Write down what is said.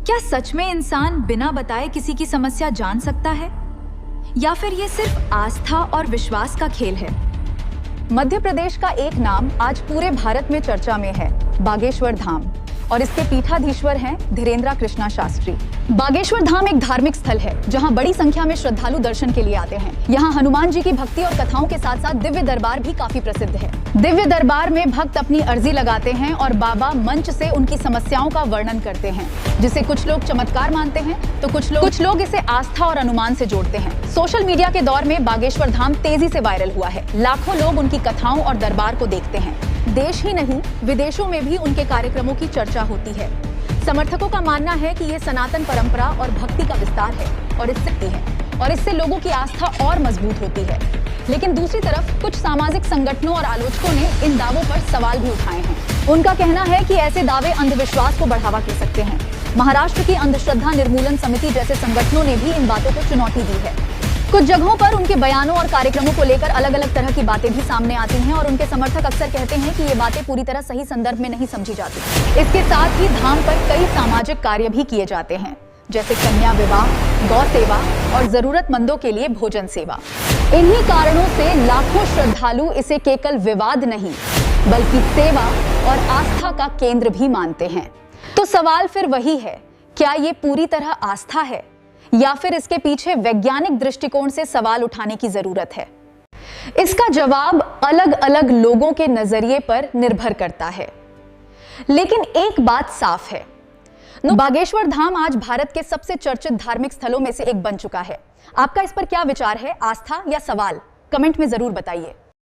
क्या सच में इंसान बिना बताए किसी की समस्या जान सकता है, या फिर ये सिर्फ आस्था और विश्वास का खेल है? मध्य प्रदेश का एक नाम आज पूरे भारत में चर्चा में है, बागेश्वर धाम, और इसके पीठाधीश्वर हैं धीरेन्द्र कृष्णा शास्त्री। बागेश्वर धाम एक धार्मिक स्थल है जहां बड़ी संख्या में श्रद्धालु दर्शन के लिए आते हैं। यहां हनुमान जी की भक्ति और कथाओं के साथ साथ दिव्य दरबार भी काफी प्रसिद्ध है। दिव्य दरबार में भक्त अपनी अर्जी लगाते हैं और बाबा मंच से उनकी समस्याओं का वर्णन करते हैं, जिसे कुछ लोग चमत्कार मानते हैं तो कुछ लोग इसे आस्था और अनुमान से जोड़ते हैं। सोशल मीडिया के दौर में बागेश्वर धाम तेजी से वायरल हुआ है। लाखों लोग उनकी कथाओं और दरबार को देखते हैं। देश ही नहीं, विदेशों में भी उनके कार्यक्रमों की चर्चा होती है। समर्थकों का मानना है कि ये सनातन परंपरा और भक्ति का विस्तार है और इससे लोगों की आस्था और मजबूत होती है। लेकिन दूसरी तरफ कुछ सामाजिक संगठनों और आलोचकों ने इन दावों पर सवाल भी उठाए हैं। उनका कहना है कि ऐसे दावे अंधविश्वास को बढ़ावा दे सकते हैं। महाराष्ट्र की अंधश्रद्धा निर्मूलन समिति जैसे संगठनों ने भी इन बातों को चुनौती दी है। कुछ जगहों पर उनके बयानों और कार्यक्रमों को लेकर अलग अलग तरह की बातें भी सामने आती हैं और उनके समर्थक अक्सर कहते हैं कि ये बातें पूरी तरह सही संदर्भ में नहीं समझी जाती। इसके साथ ही धाम पर कई सामाजिक कार्य भी किए जाते हैं, जैसे कन्या विवाह, गौ सेवा और जरूरतमंदों के लिए भोजन सेवा। इन्हीं कारणों से लाखों श्रद्धालु इसे केवल विवाद नहीं बल्कि सेवा और आस्था का केंद्र भी मानते हैं। तो सवाल फिर वही है, क्या ये पूरी तरह आस्था है या फिर इसके पीछे वैज्ञानिक दृष्टिकोण से सवाल उठाने की जरूरत है? इसका जवाब अलग अलग लोगों के नजरिए पर निर्भर करता है, लेकिन एक बात साफ है, बागेश्वर धाम आज भारत के सबसे चर्चित धार्मिक स्थलों में से एक बन चुका है। आपका इस पर क्या विचार है, आस्था या सवाल? कमेंट में जरूर बताइए।